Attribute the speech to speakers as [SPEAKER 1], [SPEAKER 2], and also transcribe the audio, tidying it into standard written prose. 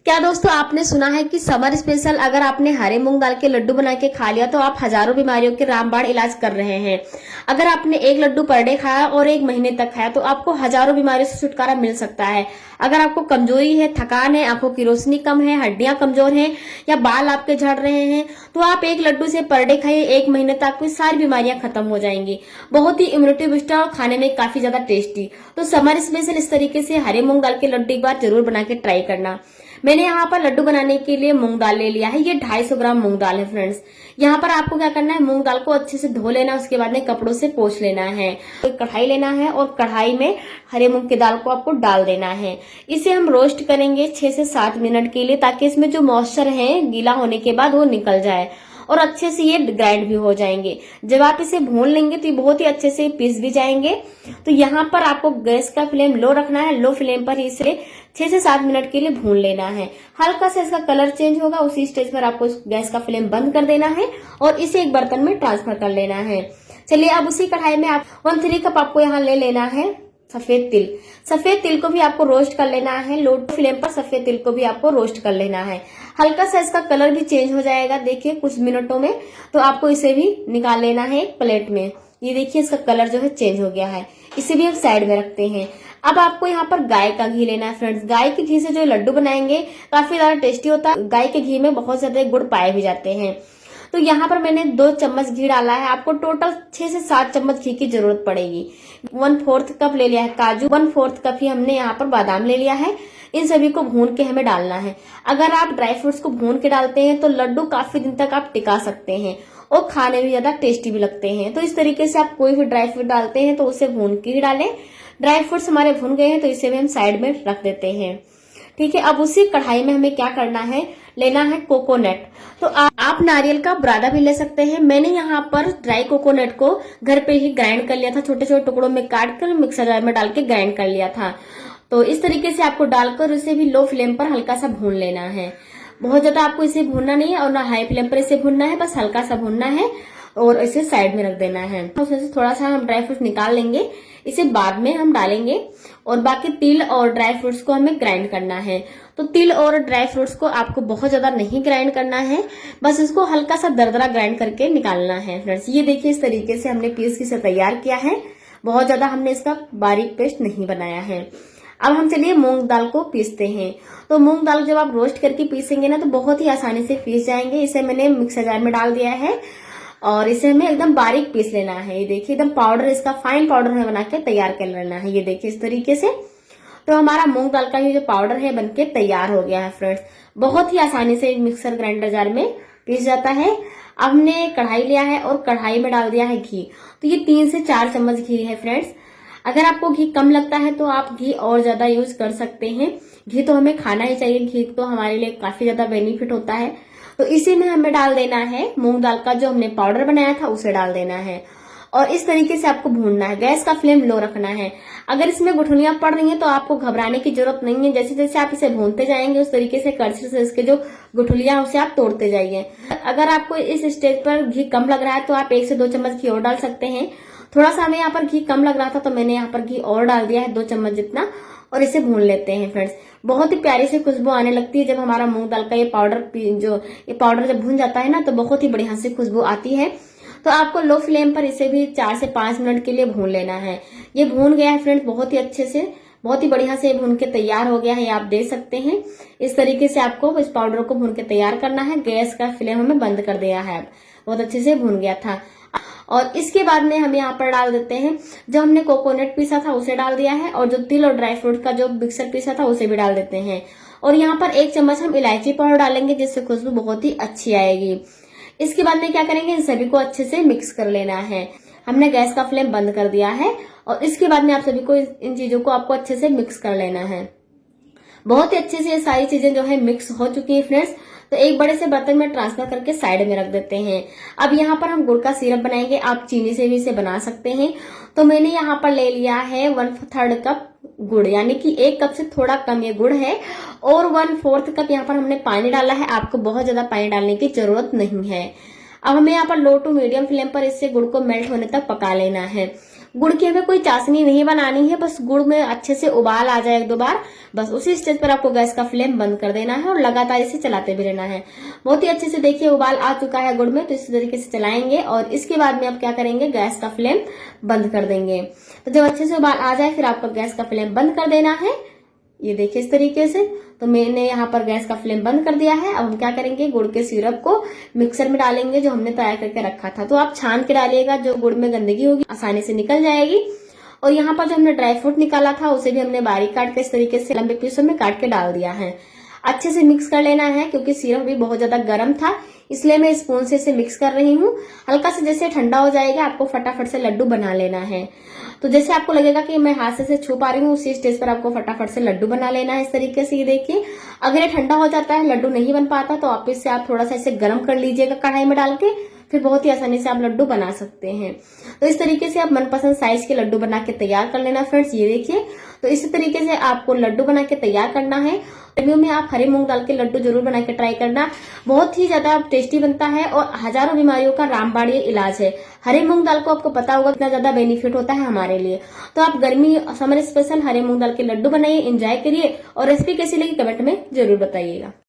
[SPEAKER 1] क्या दोस्तों आपने सुना है कि समर स्पेशल अगर आपने हरे मूंग दाल के लड्डू बना के खा लिया तो आप हजारों बीमारियों के रामबाण इलाज कर रहे हैं। अगर आपने एक लड्डू पर डे खाया और एक महीने तक खाया तो आपको हजारों बीमारियों से छुटकारा मिल सकता है। अगर आपको कमजोरी है, थकान है, आंखों की रोशनी कम है, हड्डियां कमजोर हैं या बाल आपके झड़ रहे हैं तो आप एक लड्डू से पर डे खाइए, एक महीने तक आपकी सारी बीमारियां खत्म हो जाएंगी। बहुत ही इम्यूनिटी बूस्टर और खाने में काफी ज्यादा टेस्टी। तो समर स्पेशल इस तरीके से हरे मूंग दाल के लड्डू एक बार जरूर बना के ट्राई करना। मैंने यहाँ पर लड्डू बनाने के लिए मूंग दाल ले लिया है। ये 250 ग्राम मूंग दाल है फ्रेंड्स। यहाँ पर आपको क्या करना है, मूंग दाल को अच्छे से धो लेना, उसके बाद में कपड़ों से पोंछ लेना है। एक कढ़ाई लेना है और कढ़ाई में हरे मूंग की दाल को आपको डाल देना है। इसे हम रोस्ट करेंगे 6 से 7 मिनट के लिए, ताकि इसमें जो मॉइस्चर है गीला होने के बाद वो निकल जाए और अच्छे से ये ग्राइंड भी हो जाएंगे। जब आप इसे भून लेंगे तो ये बहुत ही अच्छे से पीस भी जाएंगे। तो यहाँ पर आपको गैस का फ्लेम लो रखना है। लो फ्लेम पर इसे 6 से 7 मिनट के लिए भून लेना है। हल्का सा इसका कलर चेंज होगा, उसी स्टेज पर आपको गैस का फ्लेम बंद कर देना है और इसे एक बर्तन में ट्रांसफर कर लेना है। चलिए अब उसी कढ़ाई में आप 1/3 कप आपको यहाँ ले लेना है सफेद तिल। सफेद तिल को भी आपको रोस्ट कर लेना है। लो फ्लेम पर सफेद तिल को भी आपको रोस्ट कर लेना है। हल्का सा इसका कलर भी चेंज हो जाएगा, देखिए कुछ मिनटों में। तो आपको इसे भी निकाल लेना है एक प्लेट में। ये देखिए इसका कलर जो है चेंज हो गया है। इसे भी एक साइड में रखते हैं। अब आपको यहाँ पर गाय का घी लेना है फ्रेंड्स। गाय के घी से जो लड्डू बनाएंगे काफी ज्यादा टेस्टी होता है। गाय के घी में बहुत ज्यादा गुड़ पाए भी जाते हैं। तो यहाँ पर मैंने 2 चम्मच घी डाला है। आपको टोटल 6 से 7 चम्मच घी की जरूरत पड़ेगी। 1/4 कप ले लिया है काजू, 1/4 कप ही हमने यहाँ पर बादाम ले लिया है। इन सभी को भून के हमें डालना है। अगर आप ड्राई फ्रूट्स को भून के डालते हैं तो लड्डू काफी दिन तक आप टिका सकते हैं और खाने में ज्यादा टेस्टी भी लगते हैं। तो इस तरीके से आप कोई भी ड्राई फ्रूट डालते हैं तो उसे भून के ही डालें। ड्राई फ्रूट्स हमारे भून गए हैं तो इसे भी हम साइड में रख देते हैं। ठीक है, अब उसी कढ़ाई में हमें क्या करना है, लेना है कोकोनट। तो आप नारियल का बुरादा भी ले सकते हैं। मैंने यहाँ पर ड्राई कोकोनट को घर पे ही ग्राइंड कर लिया था, छोटे छोटे टुकड़ों में काट कर मिक्सर जार में डाल के ग्राइंड कर लिया था। तो इस तरीके से आपको डालकर उसे भी लो फ्लेम पर हल्का सा भून लेना है। बहुत ज्यादा आपको इसे भूनना नहीं है और ना हाई फ्लेम पर इसे भूनना है, बस हल्का सा भूनना है और इसे साइड में रख देना है। उसमें से थोड़ा सा हम ड्राई फ्रूट निकाल लेंगे, इसे बाद में हम डालेंगे। और बाकी तिल और ड्राई फ्रूट्स को हमें ग्राइंड करना है। तो तिल और ड्राई फ्रूट्स को आपको बहुत ज्यादा नहीं ग्राइंड करना है, बस इसको हल्का सा दरदरा ग्राइंड करके निकालना है फ्रेंड्स। ये देखिए इस तरीके से हमने पीस के इसे तैयार किया है। बहुत ज्यादा हमने इसका बारीक पेस्ट नहीं बनाया है। अब हम चलिए मूंग दाल को पीसते हैं। तो मूंग दाल जब आप रोस्ट करके पीसेंगे ना तो बहुत ही आसानी से पीस जाएंगे। इसे मैंने मिक्सर जार में डाल दिया है और इसे हमें एकदम बारीक पीस लेना है। ये देखिए एकदम पाउडर, इसका फाइन पाउडर हमें बना के तैयार कर लेना है। ये देखिए इस तरीके से। तो हमारा मूंग दाल का ये जो पाउडर है बनके तैयार हो गया है फ्रेंड्स। बहुत ही आसानी से मिक्सर ग्राइंडर जार में पीस जाता है। अब हमने कढ़ाई लिया है और कढ़ाई में डाल दिया है घी। तो ये 3 से 4 चम्मच घी है फ्रेंड्स। अगर आपको घी कम लगता है तो आप घी और ज्यादा यूज कर सकते हैं। घी तो हमें खाना ही चाहिए, घी तो हमारे लिए काफी ज्यादा बेनिफिट होता है। तो इसी में हमें डाल देना है मूंग दाल का जो हमने पाउडर बनाया था, उसे डाल देना है और इस तरीके से आपको भूनना है। गैस का फ्लेम लो रखना है। अगर इसमें गुठलियां पड़ रही हैं तो आपको घबराने की जरूरत नहीं है। जैसे जैसे आप इसे भूनते जाएंगे उस तरीके से करछी से इसके जो गुठलियां उसे आप तोड़ते जाइए। अगर आपको इस स्टेज पर घी कम लग रहा है तो आप 1 से 2 चम्मच घी और डाल सकते हैं। थोड़ा सा हमें यहाँ पर घी कम लग रहा था तो मैंने यहाँ पर घी और डाल दिया है 2 चम्मच जितना और इसे भून लेते हैं फ्रेंड्स। बहुत ही प्यारी सी खुशबू आने लगती है जब हमारा मूंग दाल का ये पाउडर जब भून जाता है ना तो बहुत ही बढ़िया से खुशबू आती है। तो आपको लो फ्लेम पर इसे भी 4 से 5 मिनट के लिए भून लेना है। ये भून गया है फ्रेंड्स बहुत ही अच्छे से, बहुत ही बढ़िया से भून के तैयार हो गया है। ये आप देख सकते हैं। इस तरीके से आपको इस पाउडर को भून के तैयार करना है। गैस का फ्लेम हमें बंद कर दिया है। बहुत अच्छे से भून गया था। और इसके बाद में हम यहाँ पर डाल देते हैं जो हमने कोकोनट पीसा था उसे डाल दिया है और जो तिल और ड्राई फ्रूट का जो मिक्सर पीसा था उसे भी डाल देते हैं। और यहाँ पर 1 चम्मच हम इलायची पाउडर डालेंगे जिससे खुशबू बहुत ही अच्छी आएगी। इसके बाद में क्या करेंगे, इन सभी को अच्छे से मिक्स कर लेना है। हमने गैस का फ्लेम बंद कर दिया है और इसके बाद में आप सभी को इन चीजों को आपको अच्छे से मिक्स कर लेना है। बहुत ही अच्छे से ये सारी चीजें जो है मिक्स हो चुकी है फ्रेंड्स। तो एक बड़े से बर्तन में ट्रांसफर करके साइड में रख देते हैं। अब यहाँ पर हम गुड़ का सिरप बनाएंगे। आप चीनी से भी इसे बना सकते हैं। तो मैंने यहाँ पर ले लिया है 1/3 कप गुड़, यानी कि 1 कप से थोड़ा कम ये गुड़ है और 1/4 कप यहाँ पर हमने पानी डाला है। आपको बहुत ज्यादा पानी डालने की जरूरत नहीं है। अब हमें यहाँ पर लो टू मीडियम फ्लेम पर इससे गुड़ को मेल्ट होने तक पका लेना है। गुड़ की हमें कोई चाशनी नहीं बनानी है, बस गुड़ में अच्छे से उबाल आ जाए 1-2 बार, बस उसी स्टेज पर आपको गैस का फ्लेम बंद कर देना है और लगातार इसे चलाते भी रहना है। बहुत ही अच्छे से देखिए उबाल आ चुका है गुड़ में, तो इस तरीके से चलाएंगे और इसके बाद में आप क्या करेंगे, गैस का फ्लेम बंद कर देंगे। तो जब अच्छे से उबाल आ जाए फिर आपको गैस का फ्लेम बंद कर देना है। ये देखिए इस तरीके से, तो मैंने यहाँ पर गैस का फ्लेम बंद कर दिया है। अब हम क्या करेंगे, गुड़ के सिरप को मिक्सर में डालेंगे जो हमने तैयार करके रखा था। तो आप छान के डालिएगा, जो गुड़ में गंदगी होगी आसानी से निकल जाएगी। और यहाँ पर जो हमने ड्राई फ्रूट निकाला था उसे भी हमने बारीक काट के इस तरीके से लंबे पीसों में काट के डाल दिया है। अच्छे से मिक्स कर लेना है, क्योंकि सिरप भी बहुत ज्यादा गर्म था इसलिए मैं स्पून से इसे मिक्स कर रही हूँ। हल्का से जैसे ठंडा हो जाएगा आपको फटाफट से लड्डू बना लेना है। तो जैसे आपको लगेगा कि मैं हाथ से छू पा रही हूँ, उसी स्टेज पर आपको फटाफट से लड्डू बना लेना है इस तरीके से। ये देखिए अगर ये ठंडा हो जाता है, लड्डू नहीं बन पाता, तो आप इससे आप थोड़ा सा इसे गर्म कर लीजिएगा कढ़ाई में डाल के, फिर बहुत ही आसानी से आप लड्डू बना सकते हैं। तो इस तरीके से आप मनपसंद साइज के लड्डू बना के तैयार कर लेना फ्रेंड्स। ये देखिए, तो इसी तरीके से आपको लड्डू बना के तैयार करना है। गर्मियों में आप हरे मूंग दाल के लड्डू जरूर बना के ट्राई करना, बहुत ही ज्यादा टेस्टी बनता है और हजारों बीमारियों का रामबाण ये इलाज है। हरे मूंग दाल को आपको पता होगा कितना ज्यादा बेनिफिट होता है हमारे लिए। तो आप गर्मी समर स्पेशल हरे मूंग दाल के लड्डू बनाइए, एंजॉय करिए और रेसिपी कैसी लगी कमेंट में जरूर बताइएगा।